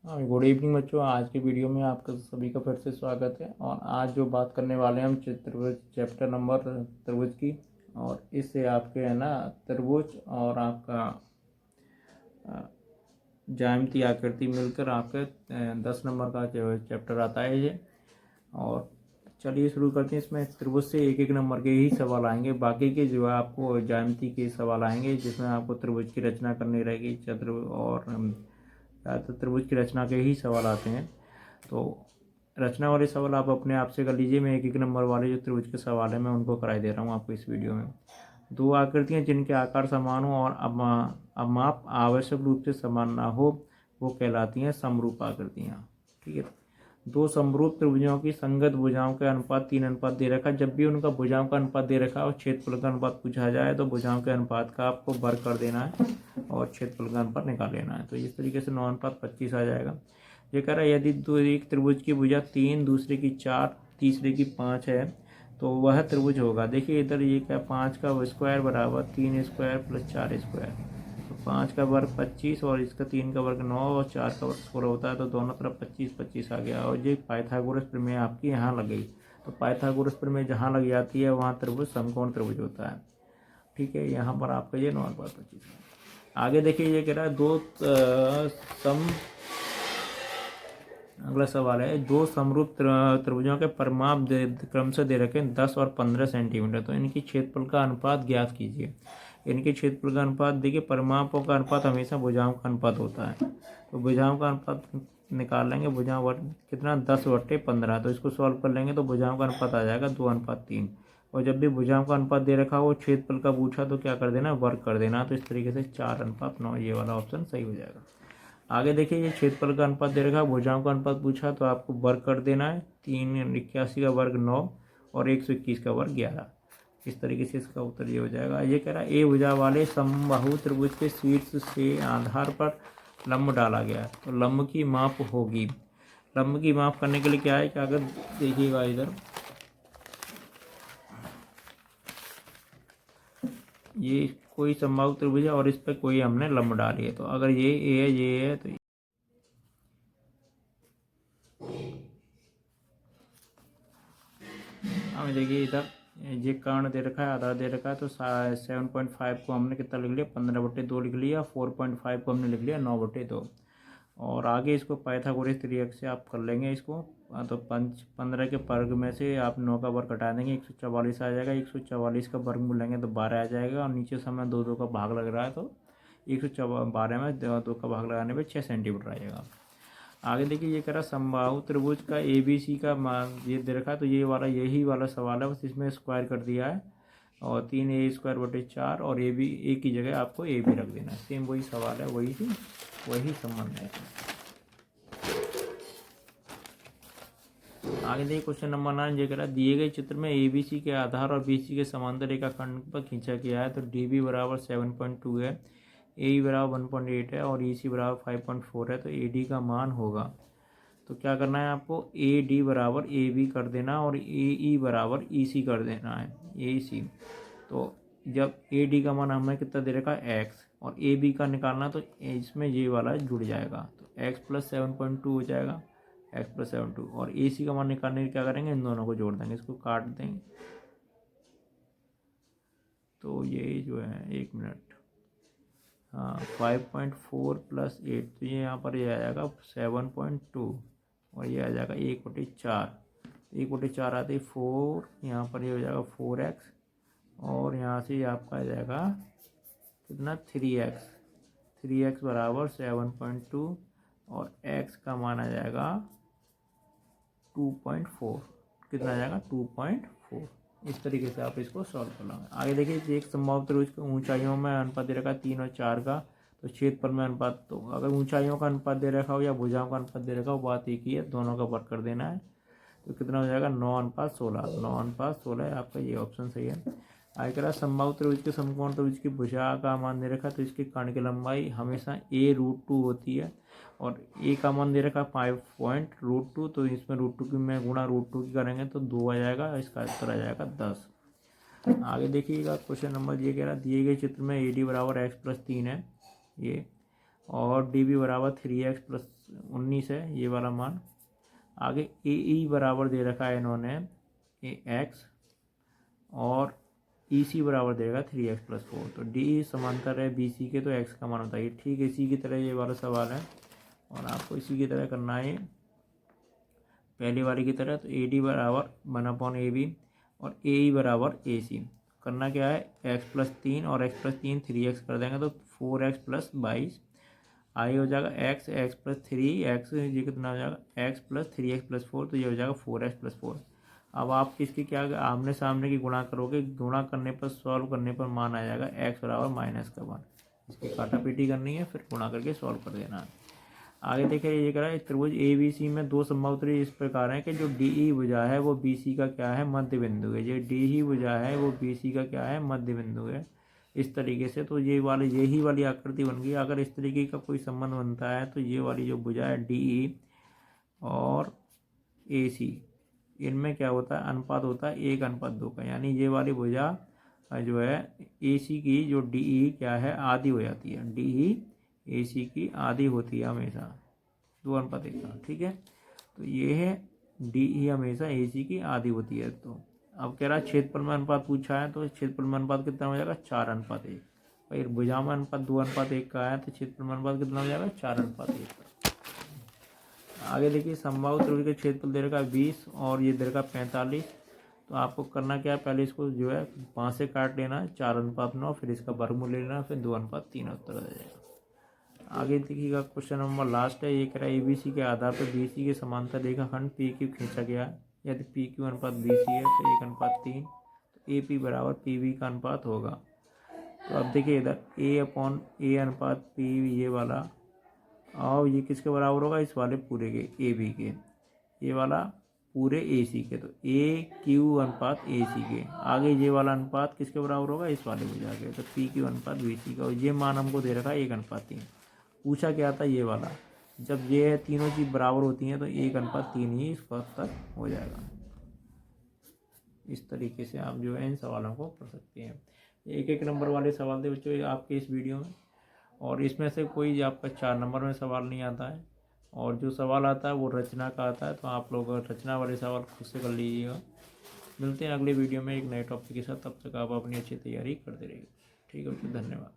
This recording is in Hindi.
हाँ, गुड इवनिंग बच्चों। आज की वीडियो में आपका सभी का फिर से स्वागत है। और आज जो बात करने वाले हैं हम त्रिभुज चैप्टर नंबर त्रिभुज की। और इससे आपके है ना त्रिभुज और आपका ज्यामितीय आकृति मिलकर आपके 10 नंबर का जो चैप्टर आता है ये। और चलिए शुरू करते हैं। इसमें त्रिभुज से एक एक नंबर के ही सवाल आएंगे, बाकी के जो है आपको ज्यामिति के सवाल आएंगे जिसमें आपको त्रिभुज की रचना करनी रहेगी। तो त्रिभुज की रचना के ही सवाल आते हैं। तो रचना वाले सवाल आप अपने आप से कर लीजिए। मैं एक एक नंबर वाले जो त्रिभुज के सवाल हैं मैं उनको कराई दे रहा हूँ आपको इस वीडियो में। दो आकृतियाँ जिनके आकार समान हो और अब माप आवश्यक रूप से समान ना हो वो कहलाती हैं समरूप आकृतियाँ। ठीक है। दो समरूप त्रिभुजों की संगत भुजाओं के अनुपात 3 अनुपात दे रखा है। जब भी उनका भुजाओं का अनुपात दे रखा है और क्षेत्रफल का अनुपात पूछा जाए तो भुजाओं के अनुपात का आपको वर्ग कर देना है और क्षेत्रफल का अनुपात निकाल लेना है। तो इस तरीके से 9 अनुपात 25 आ जाएगा। ये कह रहा है यदि एक त्रिभुज की भुजा 3, दूसरे की 4, तीसरे की 5 है तो वह त्रिभुज होगा। देखिए इधर ये क्या, 5 का स्क्वायर बराबर 3 स्क्वायर प्लस 4 स्क्वायर। तो 5 का वर्ग 25 और इसका 3 का वर्ग 9 और 4 का वर्ग 16 होता है। तो दोनों तरफ 25-25 आ गया। और ये पाइथागोरस प्रमेय आपकी यहाँ लग गई। तो पाइथागोरस प्रमेय जहाँ लग जाती है वहाँ त्रिभुज समकोण त्रिभुज होता है। ठीक है। यहाँ पर आपका ये 9 अनुपात 25 है। आगे देखिए ये कह रहा है अगला सवाल है, दो समरूप त्रिभुजों के परिमाप क्रम से दे रखे 10 और 15 सेंटीमीटर। तो इनकी क्षेत्रफल का अनुपात ज्ञात कीजिए। इनके क्षेत्रफल का अनुपात देखिए, परिमापों का अनुपात हमेशा भुजाओं का अनुपात होता है। तो भुजाओं का अनुपात निकाल लेंगे। भुजाओं कितना, 10/15। तो इसको सॉल्व कर लेंगे तो भुजाओं का अनुपात आ जाएगा 2:3। और जब भी भुजाओं का अनुपात दे रखा हो क्षेत्रफल का पूछा तो क्या कर देना, वर्ग कर देना। तो इस तरीके से 4:9 ये वाला ऑप्शन सही हो जाएगा। आगे देखिए ये क्षेत्रफल का अनुपात दे रखा है, भुजाओं का अनुपात पूछा तो आपको वर्ग कर देना है। 381 का वर्ग 9 और 121 का वर्ग 11। इस तरीके से इसका उत्तर ये हो जाएगा। ये कह रहा है ए भुजा वाले समबाहु त्रिभुज के शीर्ष से आधार पर लंब डाला गया। तो लंब की माप होगी। लंब की माप करने के लिए क्या है कि अगर देखिएगा इधर ये कोई समबाहु त्रिभुज है और इस पर कोई हमने लंब डाली है। तो अगर ये ए है ये है तो हमें देखिए इधर ये कर्ण दे रखा है, आधार दे रखा है। तो 7.5 को हमने कितना लिख लिया, 15/2 लिख लिया। 4.5 को हमने लिख लिया 9/2। और आगे इसको पाइथागोरस त्रियक से आप कर लेंगे इसको। तो 15 के वर्ग में से आप 9 का वर्ग घटा देंगे, 144 आ जाएगा। 144 का वर्ग लेंगे तो 12 आ जाएगा। और नीचे समय 2 का भाग लग रहा है तो 112 में 2 का भाग लगाने पर 6 सेंटीमीटर आ जाएगा। आगे देखिए ये कह रहा समबाहु त्रिभुज का ABC का मान ये दे रखा है। तो ये वाला यही वाला सवाल है, बस इसमें स्क्वायर कर दिया है। और 3a² / 4 और A की जगह आपको AB रख देना है। सेम वही सवाल है, वही संबंध है। आगे देखिए क्वेश्चन नंबर 9 ये कह रहा है दिए गए चित्र में ABC के आधार और BC के समांतर रेखाखंड पर खींचा गया है। तो DB बराबर 7.2 है, AE बराबर 1.8 है और EC बराबर 5.4 है। तो AD का मान होगा। तो क्या करना है आपको, AD बराबर AB कर देना और AE बराबर EC कर देना है, AC। तो जब AD का मान हमें कितना दे रखा है x और AB का निकालना तो इसमें ये वाला जुड़ जाएगा। तो x + 7.2 हो जाएगा, x + 7.2। और AC का मान निकालने के क्या करेंगे, इन दोनों को जोड़ देंगे, इसको काट देंगे। तो ये जो है 1 मिनट, हाँ 5.4 + 8 तो ये यहाँ पर ये आ जाएगा 7.2 और ये आ जाएगा 1/4। 1/4 आते ही 4, यहाँ पर ये हो जाएगा 4x और यहाँ से आपका आ जाएगा कितना 3x। 3x बराबर 7.2 और x का मान आ जाएगा 2.4। कितना आ जाएगा 2.4। इस तरीके से आप इसको सॉल्व कर लेंगे। आगे देखिए एक संभव त्रिभुज की ऊंचाइयों में अनुपात दे रखा है 3 और 4 का। तो क्षेत्रफल में अनुपात, तो अगर ऊंचाइयों का अनुपात दे रखा हो या भुजाओं का अनुपात दे रखा हो बात एक ही है, दोनों का वर्ग कर देना है। तो कितना हो जाएगा 9:16। 9:16 आपका ये ऑप्शन सही है। आगे कह रहा समबाहु त्रिभुज के समकोण त्रिभुज की भुजा का मान दे रखा, तो इसके कर्ण की लंबाई हमेशा a√2 होती है और a का मान दे रखा 5.√2। तो इसमें √2 की में गुणा √2 की करेंगे तो 2 आ जाएगा, इसका उत्तर आ जाएगा 10। आगे देखिएगा क्वेश्चन नंबर ये कह रहा दिए गए चित्र में AD बराबर x + 3 है ये। और डी बी बराबर 3x प्लस 19 है ये वाला मान। आगे ए ई बराबर दे रखा है इन्होंने एक्स और ई सी बराबर देगा 3x प्लस 4। तो डी समांतर है बी सी के, तो एक्स का मान बताइए। ठीक है, इसी की तरह ये वाला सवाल है और आपको इसी की तरह करना है पहले वाले की तरह। तो ए डी बराबर 1/AB और ए ई बराबर ए सी। करना क्या है, x प्लस 3 और x प्लस 3 3x कर देंगे तो 4x प्लस 22। आगे हो जाएगा x प्लस 3x, ये कितना हो जाएगा x प्लस 3x प्लस 4, तो ये हो जाएगा 4x प्लस 4। अब आप किसकी क्या आमने सामने की गुणा करोगे, गुणा करने पर सॉल्व करने पर मान आ जाएगा x बराबर माइनस का 1। इसकी काटापीटी करनी है, फिर गुणा करके सॉल्व कर देना है। आगे देखिए ये कह रहा है त्रिभुज ए बी सी में दो संभव उत्तरी इस प्रकार है कि जो डी ई भुजा है वो बी सी का क्या है, मध्य बिंदु है। जो डी ई भुजा है वो बी सी का क्या है, मध्य बिंदु है। इस तरीके से तो यही वाली आकृति बन गई। अगर इस तरीके का कोई संबंध बनता है तो ये वाली जो भुजा है डी ई और ए सी, इनमें क्या होता है, अनुपात होता है 1:2 का। यानी ये वाली भुजा जो है ए सी की जो डी ई क्या है, आधी हो जाती है। डी ई ए सी की आधी होती है हमेशा 2:1 का। ठीक है, तो ये है डी ई हमेशा ए सी की आधी होती है। तो अब कह रहा है क्षेत्रफल में अनुपात पूछा है, तो क्षेत्रफल में अनुपात कितना हो जाएगा, 4:1। भाई भुजा में अनुपात 2:1 का है, तो क्षेत्रफल में अनुपात कितना हो जाएगा, 4:1 का। आगे देखिए समबाहु त्रिभुज का क्षेत्रफल दे रखा है 20 और ये दे रखा है 45। तो आपको करना क्या है, पहले इसको जो है 5 से काट लेना है, 4:9, फिर इसका वर्गमूल लेना, फिर 2:3 उत्तर आ जाएगा। आगे देखिएगा क्वेश्चन नंबर लास्ट है। ये कह रहा है एबीसी के आधार पर बीसी के समांतर रेखाखंड पी क्यू खींचा गया है। यदि पी क्यू अनुपात बीसी है तो 1:3, तो ए पी बराबर पी वी का अनुपात होगा। तो अब देखिए इधर A/A अनुपात पी ये वाला, और ये किसके बराबर होगा, इस वाले पूरे के ए बी के, ये वाला पूरे ए सी के। तो ए क्यू अनुपात ए सी के। आगे ये वाला अनुपात किसके बराबर होगा, इस वाले में जाके, तो पी क्यू अनुपात बी सी का। और ये मान हमको दे रखा है 1:3। पूछा क्या था, ये वाला जब ये तीनों चीज़ बराबर होती हैं तो 1:3 ही इसका उत्तर हो जाएगा। इस तरीके से आप जो है इन सवालों को कर सकते हैं। एक एक नंबर वाले सवाल थे बच्चों आपके इस वीडियो में, और इसमें से कोई आपका 4 नंबर में सवाल नहीं आता है, और जो सवाल आता है वो रचना का आता है। तो आप लोग रचना वाले सवाल खुद से कर लीजिएगा। मिलते हैं अगले वीडियो में एक नए टॉपिक के साथ। तब तक आप अपनी अच्छी तैयारी करते रहिए। ठीक है, धन्यवाद।